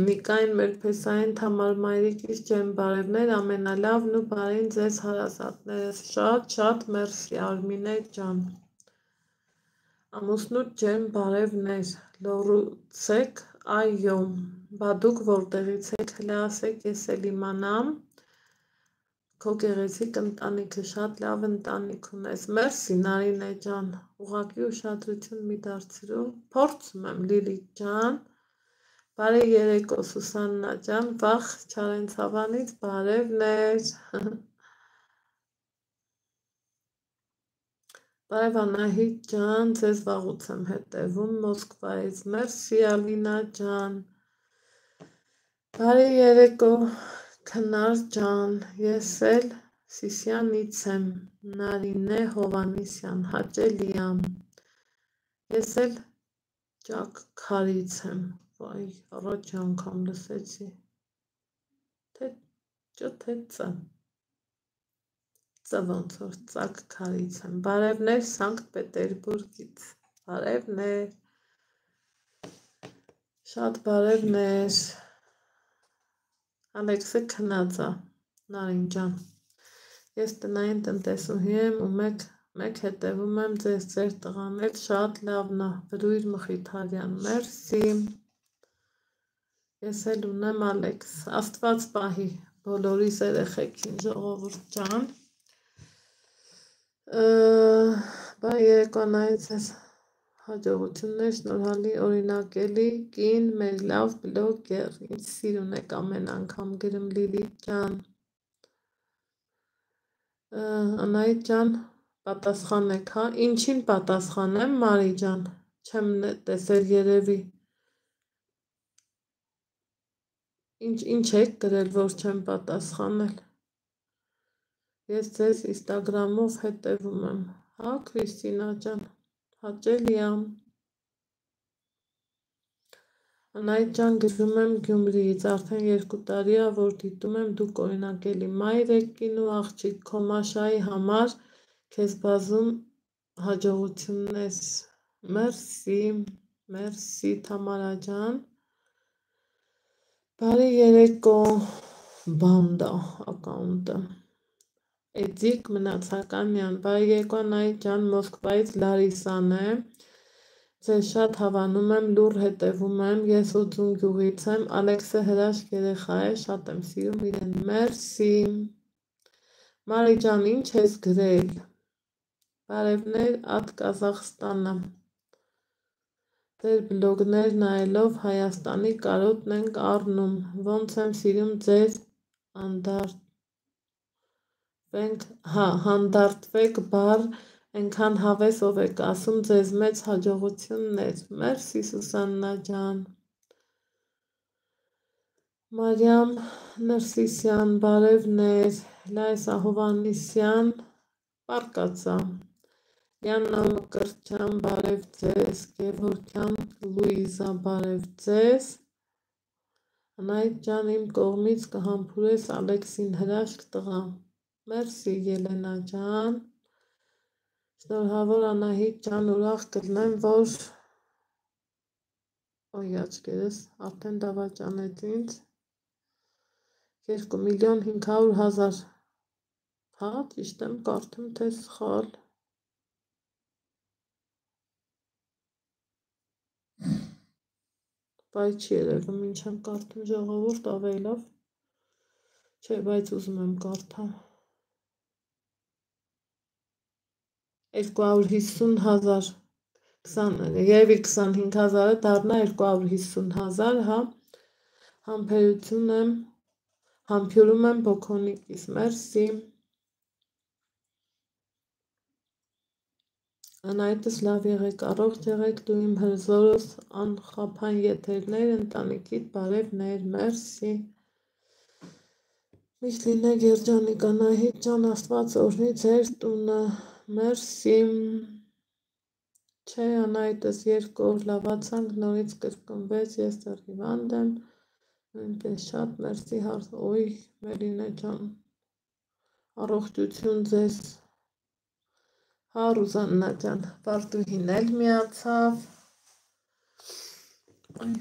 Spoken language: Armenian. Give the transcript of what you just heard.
Նիկային մեր փեսային թամար մայրիկից ջեմ բարևներ, ամենալավն ու բարին ձեզ հարազատներս, շատ մերսի Արմինե ջան, ամուսնուտ ջեմ բարևներ, լոռուցեք, այո, բա դուք որտեղից եք, հլը ասեք, ես էլ իմանամ, քո գեղեցիկ ընտանիքը, շատ լավ ընտանիք ունես, մերսի Նարինե ջան, ուղղակի ուշադրություն մի դարձրու, փորձում եմ Լիլիթ ջան, բարի երեկո Սուսաննա ջան, վախ Չարենցավանից բարևներ, բարև Անահիտ ջան, ձեզ վաղուց եմ հետևում Մոսկվայից, մերսի Ալինա ջան, բարի երեկո Քնար ջան, ես էլ Սիսյանից եմ, Նարինե Հովանիսյան, հաճելի ամ, ես էլ Ճաքքարից եմ, վայ, առաջ անգամ լսեցի, թե Ծ ոնց որ Ծաքքարից եմ, բարևներ Սանկտ Պետերբուրգից, բարևներ, շատ բարևներ, Ալեքսը քնած է, Նարին ջան, ես տնային տնտեսուհի եմ ու մեկ հետևում եմ ձեր տղան էլ շատ լավն է, Բրույր Մխիթարյան, մերսի, ես էլ ունեմ Ալեքս, Աստված պահի բոլորիս երեխեքին ժողովուրդ ջան, բա երեկոյանից ես հաջողություններ, շնորհալի օրինակելի կին, մեր լավ բլոգեր, ինչ սիրուն եք ամեն անգամ գրում Լիլիթ ջան, Անահիտ ջան, պատասխանեք, հա, ինչին պատասխանեմ Մարի ջան, չեմ տեսել երևի, ինչ եք գրել, որ չեմ պատասխանել, ես ձեզ Instagram-ով հետևում եմ, հա Քրիստինա ջան, հաճելի ամ, Անահիտ ջան, գրում եմ Գյումրիից, արդեն 2 տարի է, որ դիտում եմ դուք օրինակելի մայր եք կին ու աղջիկ, քո Մաշայի համար քեզ բազում հաջողություններ, մերսի Թամարա ջան, բարի երեկո բանդա ակաունտը, Էդիկ Մնացականյան, բարի երեկո Անահիտ ջան, Մոսկվայից Լարիսան է, ձեզ շատ հավանում եմ, լուռ հետևում եմ, ես Ուձուն գյուղից եմ, Ալեքսը հրաշք երեխա է, շատ եմ սիրում իրեն, մերսի, Մարի ջան, ինչ ես գրել, բարևներ Ատ Կազախստանը, ձեր բլոգներ նայելով Հայաստանի կարոտն ենք առնում, ոնց եմ սիրում ձեզ հանդարտվեք բառ, ենքան հավեսով եք ասում, ձեզ մեծ հաջողություններ, մերսի Սուսաննա ջան, Մարիամ Նրսիսյան, բարևներ, Լայսա Հովանիսյան, պարկացա, Յաննա Մկրտչյան, բարև ձեզ, Գևորգյան Լուիզա, բարև ձեզ, Անահիտ ջան, իմ կողմից կհամբուրես Ալեքսին հրաշք տղա, մերսի Ելենա ջան, շնորհավոր Անահիտ ջան, ուրախ կլինեմ, որ ոյ աչքերս, արդեն դավաճանեց ինձ, 2.500.000, հա, ճիշտ եմ կարդում, թե սխալ, բայ չի երևում, ինչ եմ կարդում ժողովուրդ, ավելով, չէ, բայց ուզում եմ կարդամ, 250.000, երևի 25.000-ը դառնա 250.000, հա, համբյուրում եմ Բոքոնիկիս, մերսի, Անահիտս լավ եղեք, առողջ եղեք, դու իմ հրզորս, անխափան եթերներ, ընտանիքիդ բարևներ, մերսի, միշտ լինեք երջանիկ Անահիտ ջան, Աստված օրհնի ձեր տունը, մերսի, չէ Անահիտս 2 օր լավացանք, նորից կրկնվեց, ես դեռ հիվանդ եմ, նույնպես շատ մերսի, ոյ Մելինե ջան, առողջություն ձեզ, հա Ռուզաննա ջան, Վարդուհին էլ միացավ, Այ